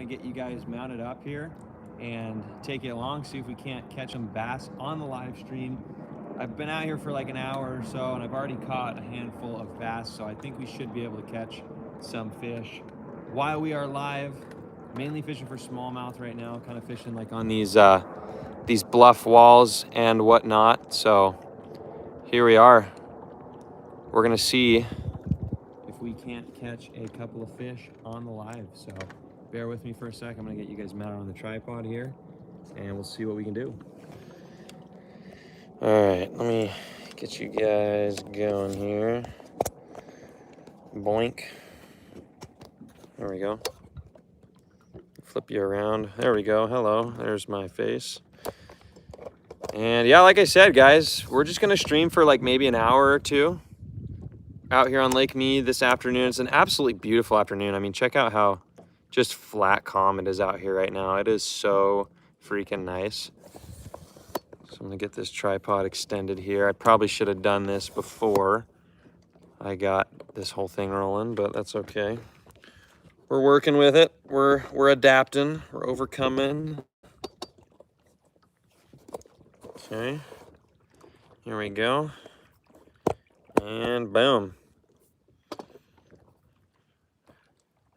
get you guys mounted up here and take it along, see if we can't catch some bass on the live stream. I've been out here for like an hour or so, and I've already caught a handful of bass, so I think we should be able to catch some fish while we are live. Mainly fishing for smallmouth right now, kind of fishing like on these bluff walls and whatnot. So here we are. We're gonna see if we can't catch a couple of fish on the live. So bear with me for a sec. I'm gonna get you guys mounted on the tripod here, and we'll see what we can do. All right, let me get you guys going here. Boink. There we go. Flip you around. There we go. Hello. There's my face. And yeah, like I said, guys, we're just gonna stream for like maybe an hour or two out here on Lake Mead this afternoon. It's an absolutely beautiful afternoon. I mean, check out how just flat calm it is out here right now. It is so freaking nice. So I'm gonna get this tripod extended here. I probably should have done this before I got this whole thing rolling, but that's okay. We're working with it. We're adapting. We're overcoming. Okay. Here we go. And boom.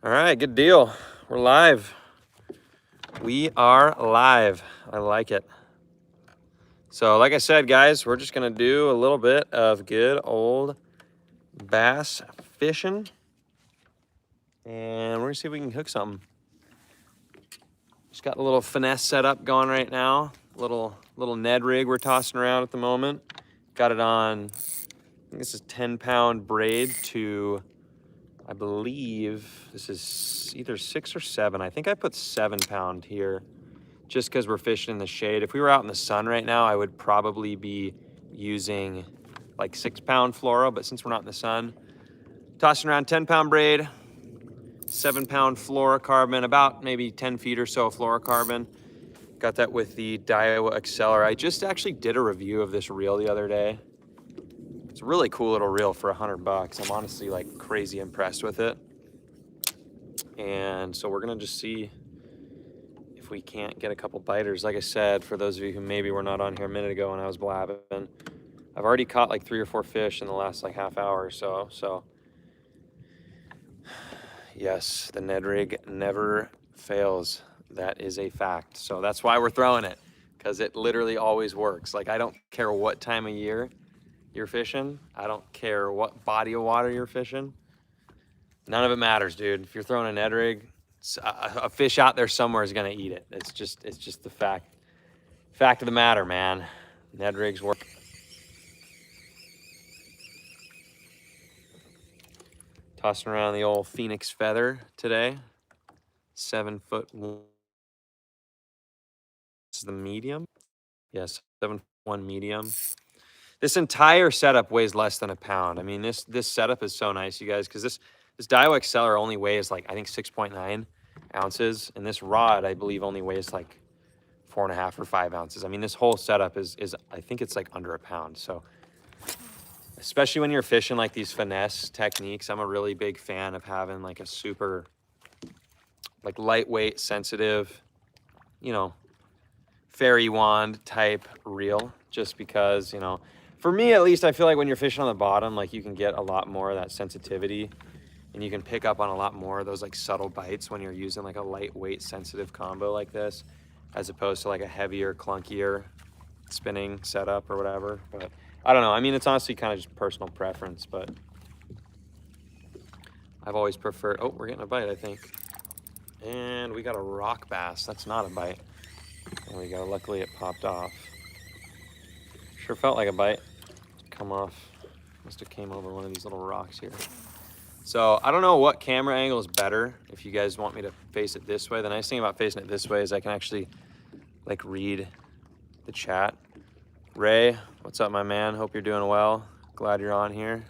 All right, good deal. We're live. We are live. I like it. So like I said, guys, we're just gonna do a little bit of good old bass fishing. And we're gonna see if we can hook something. Just got a little finesse setup going right now. Little Ned rig we're tossing around at the moment. Got it on, I think this is 10-pound braid to, I believe this is either 6 or 7. I think I put 7-pound here just because we're fishing in the shade. If we were out in the sun right now, I would probably be using like 6-pound fluoro, but since we're not in the sun, tossing around 10-pound braid, 7-pound fluorocarbon, about maybe 10 feet or so of fluorocarbon. Got that with the Daiwa Acceler. I just actually did a review of this reel the other day. It's a really cool little reel for $100. I'm honestly like crazy impressed with it. And so we're gonna just see if we can't get a couple biters. Like I said, for those of you who maybe were not on here a minute ago when I was blabbing, I've already caught like 3 or 4 fish in the last like half hour or so. So yes, the Ned rig never fails. That is a fact. So that's why we're throwing it, because it literally always works. Like, I don't care what time of year you're fishing. I don't care what body of water you're fishing. None of it matters, dude. If you're throwing a Ned rig, a fish out there somewhere is gonna eat it. It's just the fact of the matter, man. Ned rigs work. Tossing around the old Phoenix feather today. 7 foot. This is the medium. Yes, 7'1" medium. This entire setup weighs less than a pound. I mean, this setup is so nice, you guys, because this Daiwa Acceler only weighs like, I think 6.9 ounces, and this rod, I believe, only weighs like 4.5 or 5 ounces. I mean, this whole setup is I think it's like under a pound. So especially when you're fishing like these finesse techniques, I'm a really big fan of having like a super like lightweight, sensitive, you know, fairy wand type reel, just because, you know, for me at least, I feel like when you're fishing on the bottom, like you can get a lot more of that sensitivity, and you can pick up on a lot more of those like subtle bites when you're using like a lightweight sensitive combo like this, as opposed to like a heavier, clunkier spinning setup or whatever. But I don't know. I mean, it's honestly kind of just personal preference, but I've always preferred. Oh, we're getting a bite, I think. And we got a rock bass. That's not a bite. There we go. Luckily it popped off. Sure felt like a bite. Come off. Must have came over one of these little rocks here. So I don't know what camera angle is better. If you guys want me to face it this way. The nice thing about facing it this way is I can actually like read the chat. Ray, what's up, my man? Hope you're doing well. Glad you're on here.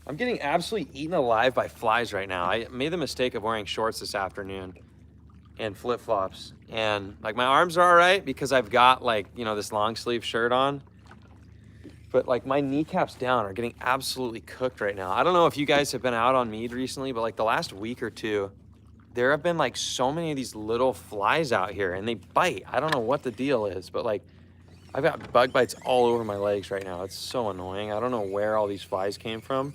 I'm getting absolutely eaten alive by flies right now. I made the mistake of wearing shorts this afternoon and flip-flops, and like my arms are all right because I've got like, you know, this long sleeve shirt on, but like my kneecaps down are getting absolutely cooked right now. I don't know if you guys have been out on Mead recently, but like the last week or two, there have been like so many of these little flies out here and they bite. I don't know what the deal is, but like I've got bug bites all over my legs right now. It's so annoying. I don't know where all these flies came from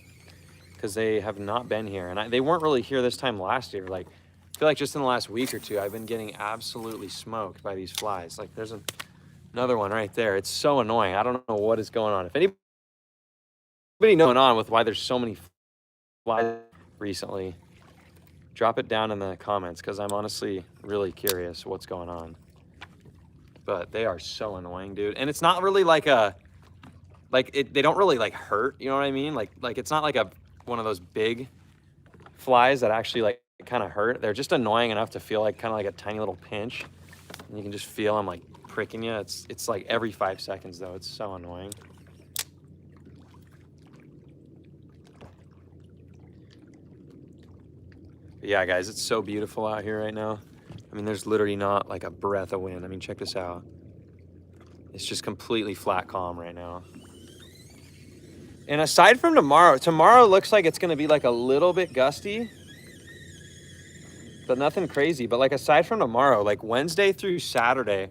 because they have not been here. And they weren't really here this time last year. Like, I feel like just in the last week or two, I've been getting absolutely smoked by these flies. Like there's another one right there. It's so annoying. I don't know what is going on. If anybody knows what's going on with why there's so many flies recently, drop it down in the comments because I'm honestly really curious what's going on. But they are so annoying, dude. And it's not really like they don't really like hurt, you know what I mean? Like it's not like one of those big flies that actually like kind of hurt. They're just annoying enough to feel like kind of like a tiny little pinch. And you can just feel them like pricking you. It's like every 5 seconds though. It's so annoying. But yeah, guys, it's so beautiful out here right now. I mean, there's literally not like a breath of wind. I mean, check this out. It's just completely flat calm right now. And aside from tomorrow looks like it's going to be like a little bit gusty, but nothing crazy. But like aside from tomorrow, like Wednesday through Saturday,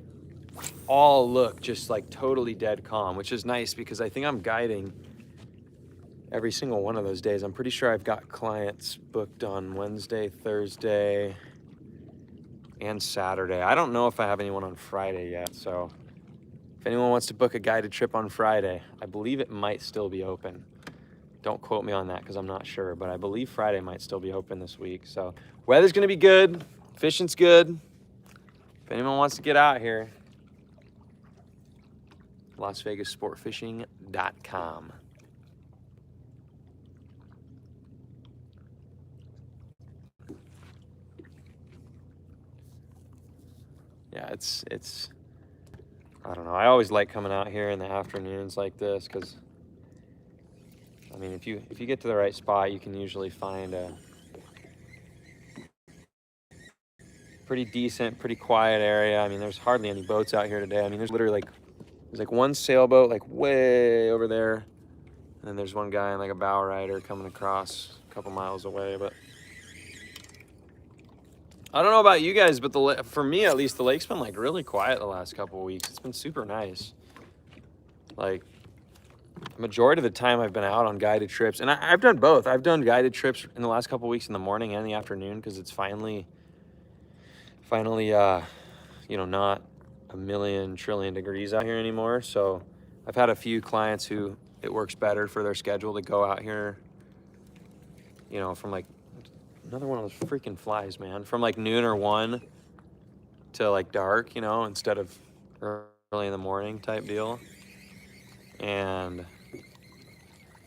all look just like totally dead calm, which is nice because I think I'm guiding every single one of those days. I'm pretty sure I've got clients booked on Wednesday, Thursday, and Saturday. I don't know if I have anyone on Friday yet, so if anyone wants to book a guided trip on Friday, I believe it might still be open. Don't quote me on that because I'm not sure, but I believe Friday might still be open this week. So weather's gonna be good, fishing's good. If anyone wants to get out here, LasVegasSportFishing.com. Yeah, it's I don't know. I always like coming out here in the afternoons like this because I mean, if you get to the right spot, you can usually find a pretty decent, pretty quiet area. I mean, there's hardly any boats out here today. I mean, there's literally there's like one sailboat like way over there, and then there's one guy in like a bow rider coming across a couple miles away. But I don't know about you guys, but for me at least, the lake's been like really quiet the last couple of weeks. It's been super nice. Like majority of the time I've been out on guided trips, and I've done both. I've done guided trips in the last couple of weeks in the morning and the afternoon because it's finally you know, not a million trillion degrees out here anymore. So I've had a few clients who it works better for their schedule to go out here, you know, from like another one of those freaking flies, man, from like noon or 1 to like dark, you know, instead of early in the morning type deal. And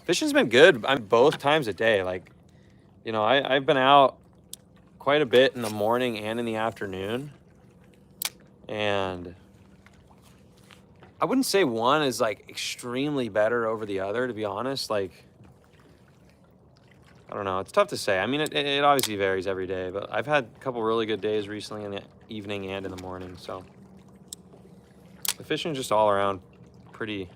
fishing's been good. I'm both times a day. Like, you know, I've been out quite a bit in the morning and in the afternoon. And I wouldn't say one is like extremely better over the other, to be honest. Like, I don't know. It's tough to say. I mean, it obviously varies every day, but I've had a couple really good days recently in the evening and in the morning. So the fishing just all around pretty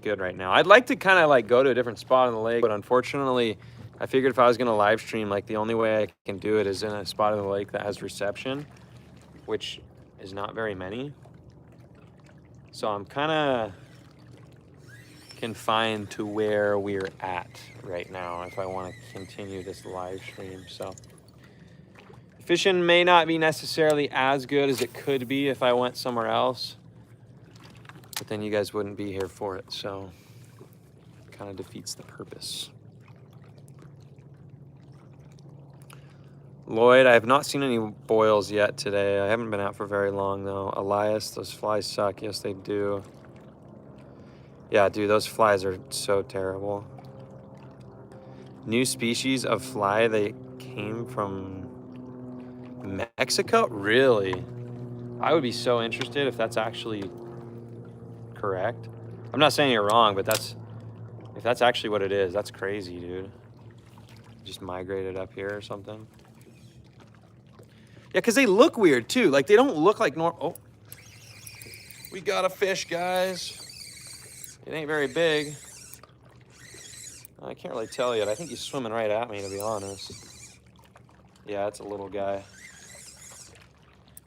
good right now. I'd like to kind of like go to a different spot on the lake, but unfortunately, I figured if I was going to live stream, like the only way I can do it is in a spot of the lake that has reception, which is not very many. So I'm kind of confined to where we're at right now if I want to continue this live stream. So fishing may not be necessarily as good as it could be if I went somewhere else, but then you guys wouldn't be here for it. So it kind of defeats the purpose. Lloyd, I have not seen any boils yet today. I haven't been out for very long, though. Elias, those flies suck. Yes, they do. Yeah, dude, those flies are so terrible. New species of fly, they came from Mexico? Really? I would be so interested if that's actually correct. I'm not saying you're wrong, but if that's actually what it is, that's crazy, dude. Just migrated up here or something. Yeah, because they look weird, too. Like, they don't look like normal. Oh. We got a fish, guys. It ain't very big. I can't really tell yet. I think he's swimming right at me, to be honest. Yeah, it's a little guy.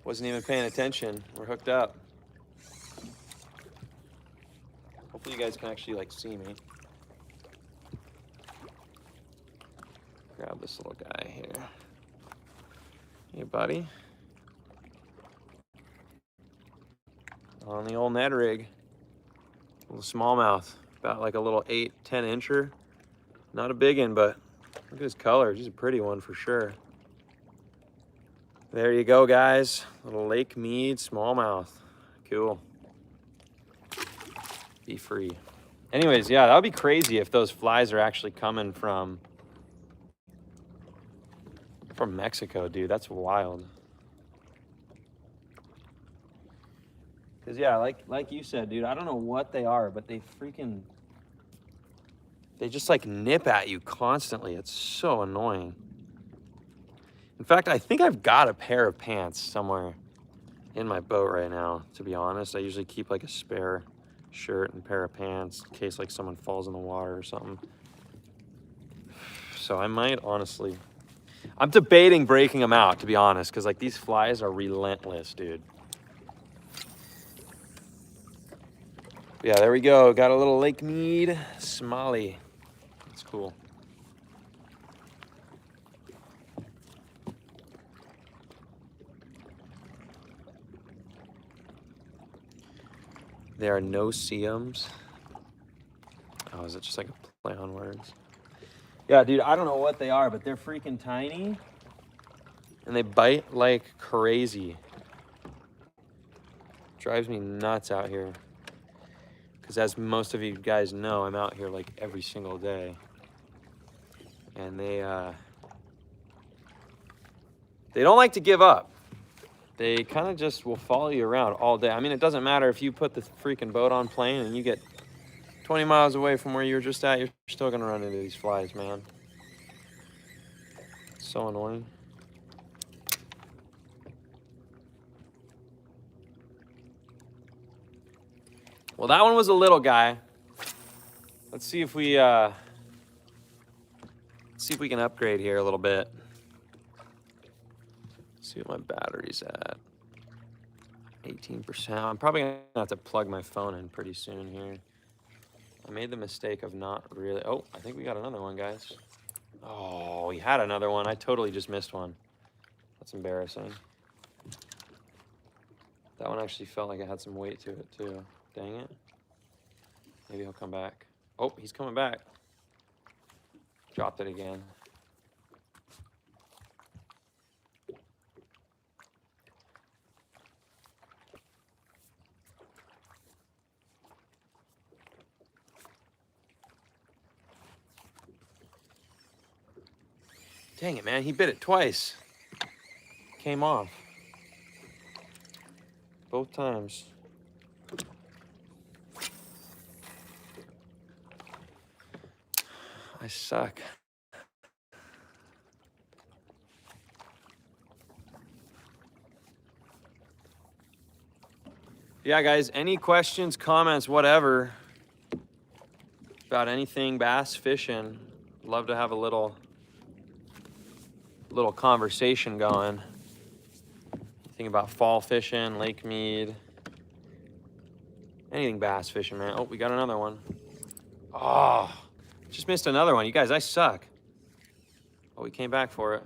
Wasn't even paying attention. We're hooked up. Hopefully you guys can actually like see me. Grab this little guy here. Hey, buddy. On the old Ned rig. Little smallmouth. About like a little 8-10 incher. Not a big one, but look at his colors. He's a pretty one for sure. There you go, guys. Little Lake Mead smallmouth. Cool. Be free. Anyways, yeah, that would be crazy if those flies are actually coming from Mexico, dude. That's wild. Cause yeah, like you said, dude, I don't know what they are, but they just like nip at you constantly. It's so annoying. In fact, I think I've got a pair of pants somewhere in my boat right now, to be honest. I usually keep like a spare shirt and pair of pants in case like someone falls in the water or something. So I might honestly, I'm debating breaking them out, to be honest, because like these flies are relentless, dude. Yeah, there we go. Got a little Lake Mead Smalley. That's cool. There are no seums. Oh, is it just like a play on words? Yeah, dude, I don't know what they are, but they're freaking tiny. And they bite like crazy. Drives me nuts out here. Because as most of you guys know, I'm out here like every single day. And they don't like to give up. They kind of just will follow you around all day. I mean, it doesn't matter if you put the freaking boat on plane and you get 20 miles away from where you were just at, you're still gonna run into these flies, man. It's so annoying. Well, that one was a little guy. Let's see if we can upgrade here a little bit. See what my battery's at. 18%. I'm probably gonna have to plug my phone in pretty soon here. I made the mistake of not really. Oh, I think we got another one, guys. Oh, we had another one. I totally just missed one. That's embarrassing. That one actually felt like it had some weight to it too. Dang it. Maybe he'll come back. Oh, he's coming back. Dropped it again. Dang it, man. He bit it twice. Came off. Both times. I suck. Yeah, guys, any questions, comments, whatever, about anything bass fishing, love to have a little conversation going. Think about fall fishing, Lake Mead, anything bass fishing, man. Oh, we got another one. Oh, just missed another one. You guys, I suck. Oh, we came back for it.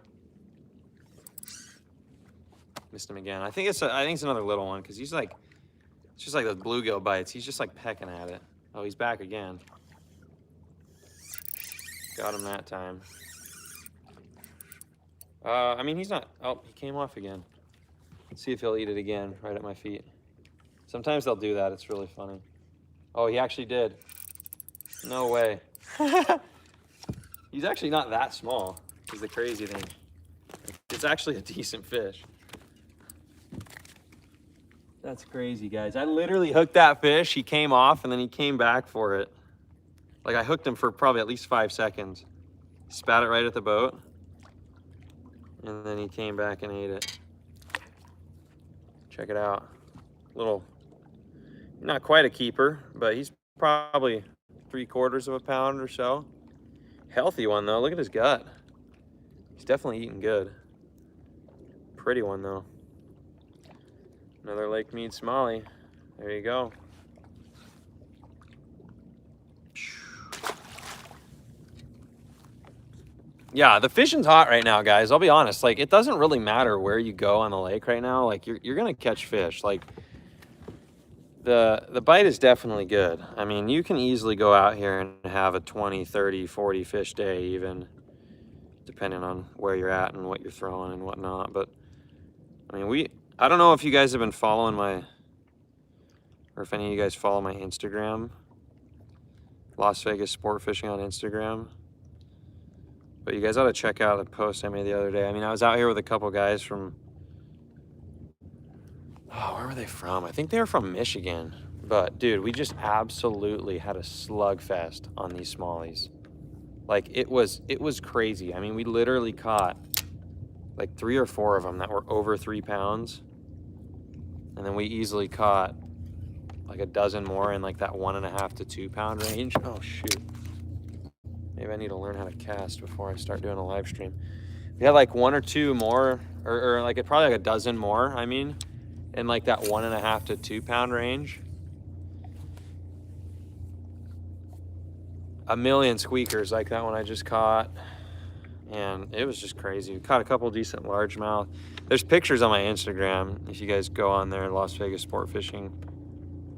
Missed him again. I think it's another little one because he's like, it's just like those bluegill bites. He's just like pecking at it. Oh, he's back again. Got him that time. I mean, he's not. Oh, he came off again. Let's see if he'll eat it again right at my feet. Sometimes they'll do that. It's really funny. Oh, he actually did. No way. He's actually not that small, is the crazy thing. It's actually a decent fish. That's crazy, guys. I literally hooked that fish. He came off, and then he came back for it. Like, I hooked him for probably at least 5 seconds. Spat it right at the boat. And then he came back and ate it. Check it out. Little, not quite a keeper, but he's probably 3/4 of a pound or so. Healthy one, though. Look at his gut. He's definitely eating good. pretty one though. Another Lake Mead smallie. There you go. Yeah, the fishing's hot right now, guys. I'll be honest. Like, it doesn't really matter where you go on the lake right now. Like, you're gonna catch fish. Like, the bite is definitely good. I mean, you can easily go out here and have a 20, 30, 40 fish day, even depending on where you're at and what you're throwing and whatnot. But I mean, I don't know if you guys have been following or if any of you guys follow my Instagram, Las Vegas Sport Fishing on Instagram. But you guys ought to check out the post I made the other day. I mean, I was out here with a couple guys from, oh, where were they from? I think they were from Michigan. But dude, we just absolutely had a slugfest on these smallies. Like, it was crazy. I mean, we literally caught like 3 or 4 of them that were over 3 pounds. And then we easily caught like a dozen more in like that 1.5 to 2 pound range. Oh shoot. Maybe I need to learn how to cast before I start doing a live stream. We had like 1 or 2 more, or like probably like a dozen more, I mean, in like that 1.5 to 2 pound range. A million squeakers like that one I just caught. And it was just crazy. We caught a couple decent largemouth. There's pictures on my Instagram if you guys go on there, Las Vegas Sport Fishing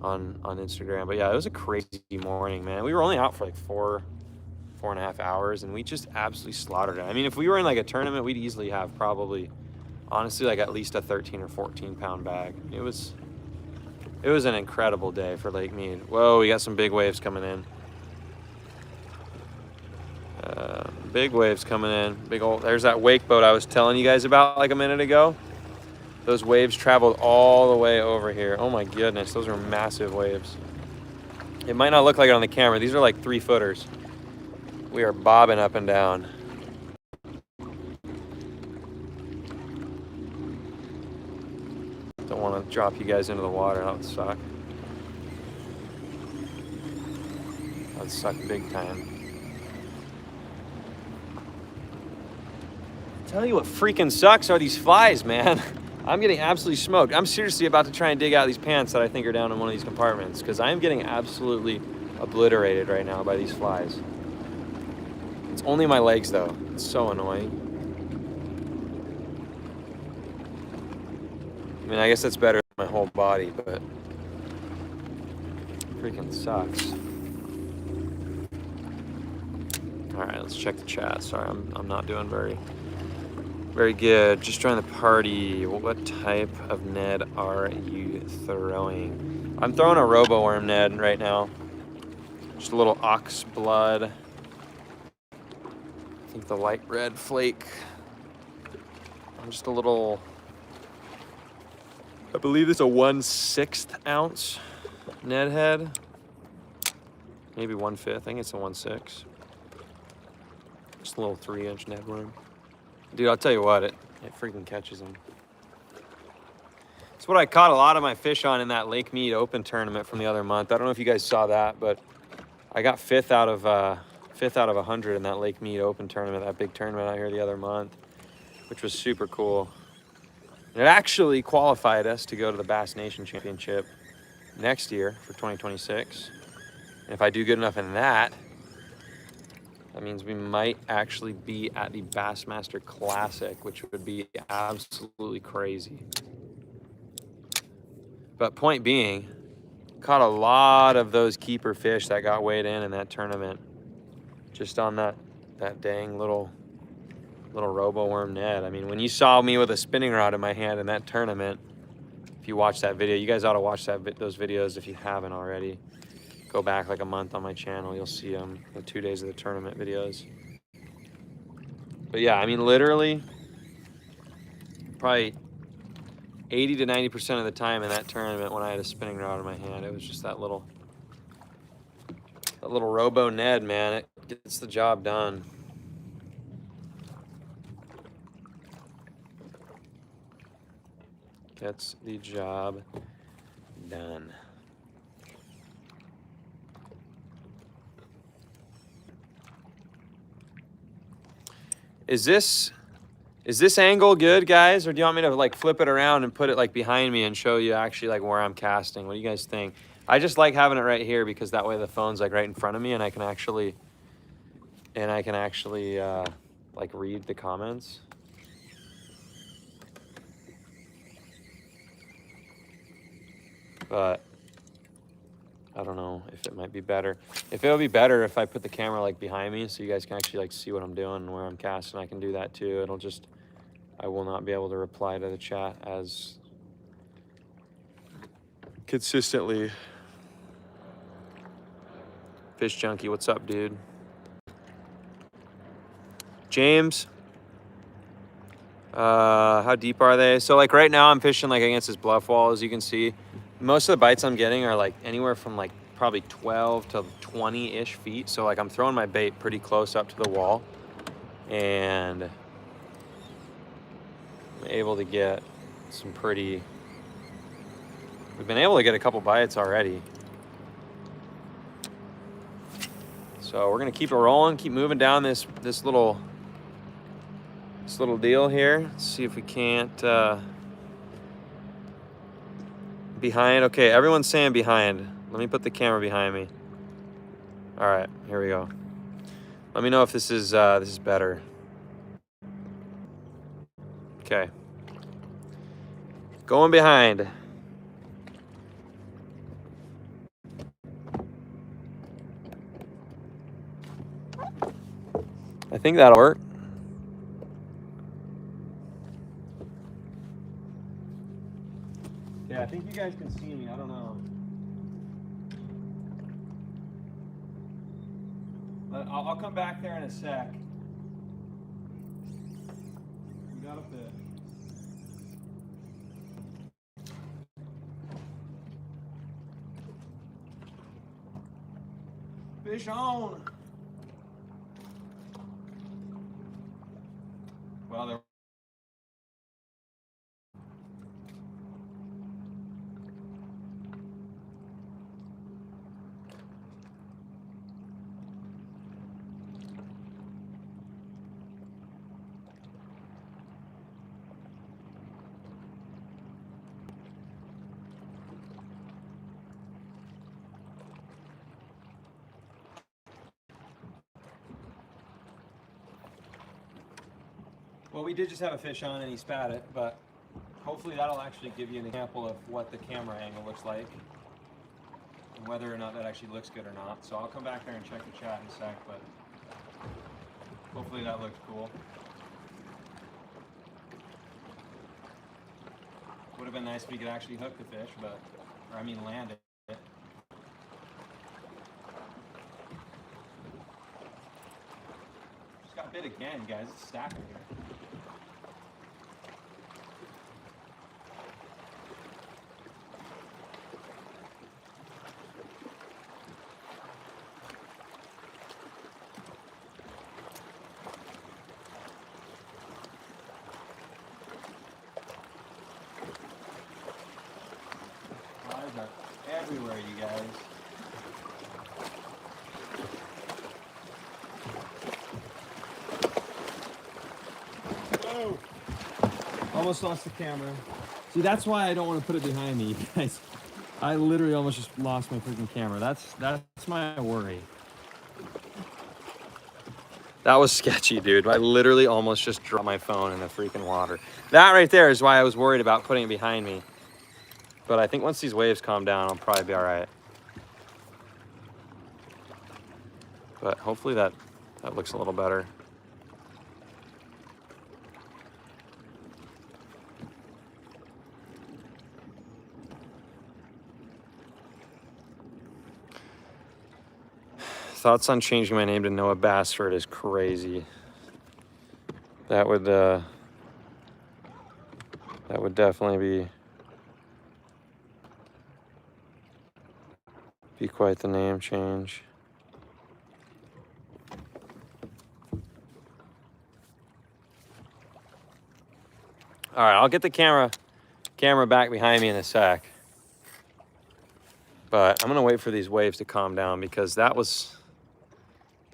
on Instagram. But yeah, it was a crazy morning, man. We were only out for like 4.5 hours, and we just absolutely slaughtered it. I mean, if we were in like a tournament, we'd easily have probably, honestly, like at least a 13 or 14 pound bag. It was an incredible day for Lake Mead. Whoa, we got some big waves coming in. Big waves coming in. There's that wake boat I was telling you guys about like a minute ago. Those waves traveled all the way over here. Oh my goodness, those are massive waves. It might not look like it on the camera. These are like 3-footers. We are bobbing up and down. Don't want to drop you guys into the water. That would suck. That would suck big time. Tell you what freaking sucks are these flies, man. I'm getting absolutely smoked. I'm seriously about to try and dig out these pants that I think are down in one of these compartments, because I'm getting absolutely obliterated right now by these flies. It's only my legs though. It's so annoying. I mean, I guess that's better than my whole body, but freaking sucks. All right, let's check the chat. Sorry, I'm not doing very good. Just trying to party. What type of Ned are you throwing? I'm throwing a robo worm Ned right now. Just a little ox blood. I think the light red flake. Just a little, I believe it's a 1/6 ounce Ned head. Maybe 1/5. I think it's a 1/6. Just a little 3-inch Ned worm. Dude, I'll tell you what, it freaking catches them. It's what I caught a lot of my fish on in that Lake Mead Open tournament from the other month. I don't know if you guys saw that, but I got fifth out of 100 in that Lake Mead Open tournament, that big tournament out here the other month, which was super cool. And it actually qualified us to go to the Bass Nation Championship next year for 2026. And if I do good enough in that, that means we might actually be at the Bassmaster Classic, which would be absolutely crazy. But point being, caught a lot of those keeper fish that got weighed in that tournament, just on that dang little robo worm Ned. I mean, when you saw me with a spinning rod in my hand in that tournament, if you watched that video, you guys ought to watch those videos if you haven't already. Go back like a month on my channel, you'll see them, the 2 days of the tournament videos. But yeah, I mean, literally, probably 80 to 90% of the time in that tournament when I had a spinning rod in my hand, it was just that little robo Ned, man. It gets the job done. Gets the job done. Is this Is this angle good, guys? Or do you want me to like flip it around and put it like behind me and show you actually like where I'm casting? What do you guys think? I just like having it right here because that way the phone's like right in front of me and I can actually like read the comments. But I don't know if it might be better. If it'll be better if I put the camera like behind me so you guys can actually like see what I'm doing and where I'm casting, I can do that too. It'll just, I will not be able to reply to the chat as consistently. Fish Junkie, what's up, dude? James, how deep are they? So like right now I'm fishing like against this bluff wall, as you can see. Most of the bites I'm getting are like anywhere from like probably 12 to 20-ish feet. So like I'm throwing my bait pretty close up to the wall and I'm able to get some pretty, we've been able to get a couple bites already. So we're gonna keep it rolling, keep moving down this little deal here. Let's see if we can't, behind. Okay, everyone's saying behind. Let me put the camera behind me. All right, here we go. Let me know if this is better. Okay. Going behind. I think that'll work. Yeah, I think you guys can see me. I don't know. I'll come back there in a sec. We got a fish. Fish on. Well, there. Well, we did just have a fish on and he spat it, but hopefully that'll actually give you an example of what the camera angle looks like and whether or not that actually looks good or not. So I'll come back there and check the chat in a sec, but hopefully that looked cool. Would have been nice if we could actually hook the fish, but, or I mean land it. Just got bit again, guys. It's stacking here. Everywhere, you guys. Whoa! Almost lost the camera. See, that's why I don't want to put it behind me, you guys. I literally almost just lost my freaking camera. That's my worry. That was sketchy, dude. I literally almost just dropped my phone in the freaking water. That right there is why I was worried about putting it behind me. But I think once these waves calm down, I'll probably be all right. But hopefully that looks a little better. Thoughts on changing my name to Noah Bassford is crazy. That would definitely be quite the name change. All right, I'll get the camera back behind me in a sec. But I'm gonna wait for these waves to calm down because that was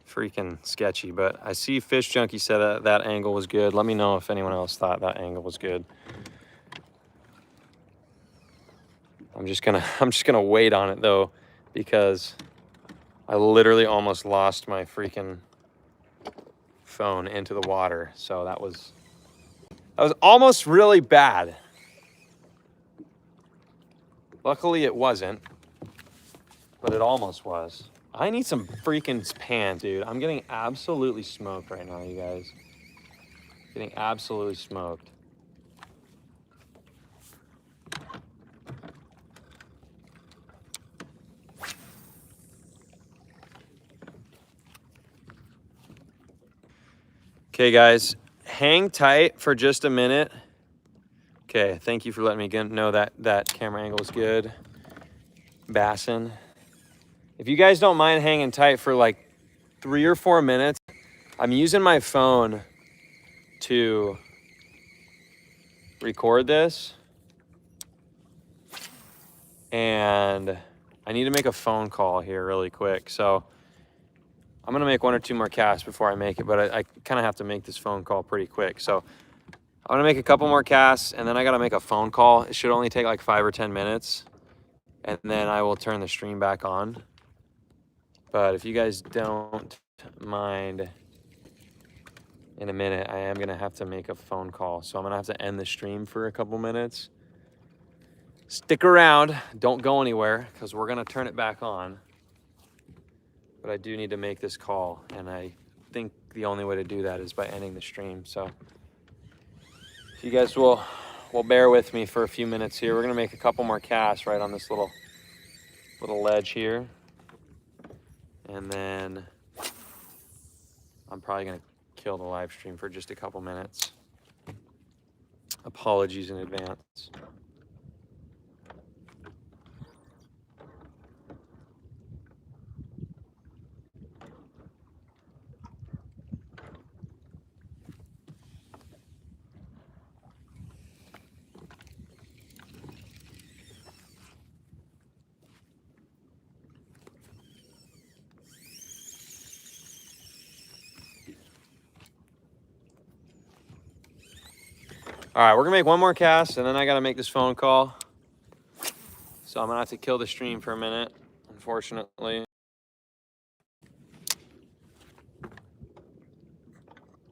freaking sketchy. But I see Fish Junkie said that angle was good. Let me know if anyone else thought that angle was good. I'm just gonna wait on it though, because I literally almost lost my freaking phone into the water. So that was almost really bad. Luckily it wasn't, but it almost was. I need some freaking pan, dude. I'm getting absolutely smoked right now, you guys. Getting absolutely smoked. Okay, guys, hang tight for just a minute. Okay, thank you for letting me know that camera angle is good. Bassin. If you guys don't mind hanging tight for like 3 or 4 minutes, I'm using my phone to record this. And I need to make a phone call here really quick. So I'm gonna make 1 or 2 more casts before I make it, but I kind of have to make this phone call pretty quick. So I'm gonna make a couple more casts and then I gotta make a phone call. It should only take like 5 or 10 minutes. And then I will turn the stream back on. But if you guys don't mind, in a minute, I am gonna have to make a phone call. So I'm gonna have to end the stream for a couple minutes. Stick around, don't go anywhere, because we're gonna turn it back on. But I do need to make this call, and I think the only way to do that is by ending the stream. So if you guys will bear with me for a few minutes here. We're gonna make a couple more casts right on this little ledge here. And then I'm probably gonna kill the live stream for just a couple minutes. Apologies in advance. All right, we're gonna make 1 more cast and then I gotta make this phone call. So I'm gonna have to kill the stream for a minute, unfortunately.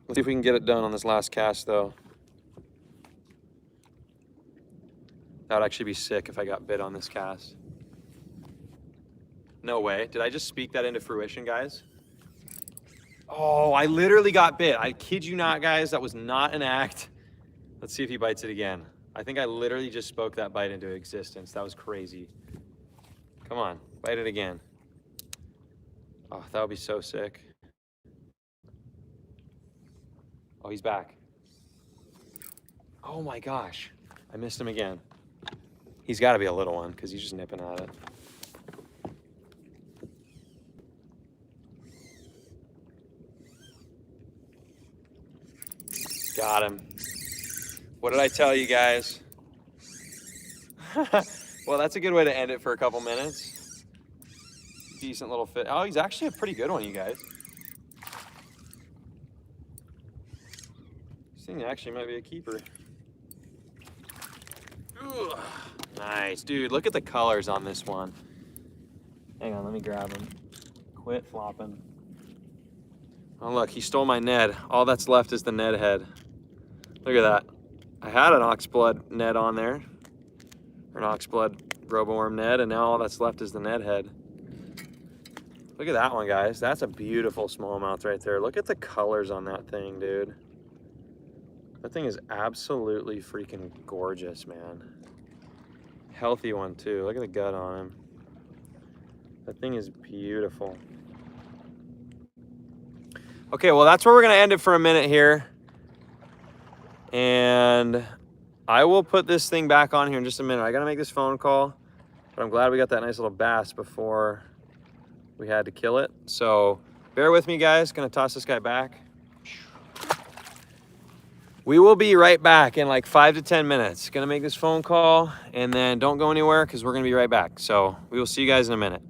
Let's see if we can get it done on this last cast though. That would actually be sick if I got bit on this cast. No way, did I just speak that into fruition, guys? Oh, I literally got bit. I kid you not, guys, that was not an act. Let's see if he bites it again. I think I literally just spoke that bite into existence. That was crazy. Come on, bite it again. Oh, that would be so sick. Oh, he's back. Oh my gosh, I missed him again. He's gotta be a little one because he's just nipping at it. Got him. What did I tell you guys? Well, that's a good way to end it for a couple minutes. Decent little fit. Oh, he's actually a pretty good one, you guys. This thing actually might be a keeper. Ugh. Nice, dude. Look at the colors on this one. Hang on, let me grab him. Quit flopping. Oh, look, he stole my Ned. All that's left is the Ned head. Look at that. I had an Oxblood Ned on there. Or an Oxblood Roboworm Ned, and now all that's left is the Ned head. Look at that one, guys. That's a beautiful smallmouth right there. Look at the colors on that thing, dude. That thing is absolutely freaking gorgeous, man. Healthy one, too. Look at the gut on him. That thing is beautiful. Okay, well, that's where we're going to end it for a minute here. And I will put this thing back on here in just a minute. I got to make this phone call, but I'm glad we got that nice little bass before we had to kill it. So bear with me, guys. Going to toss this guy back. We will be right back in like 5 to 10 minutes. Going to make this phone call, and then don't go anywhere because we're going to be right back. So we will see you guys in a minute.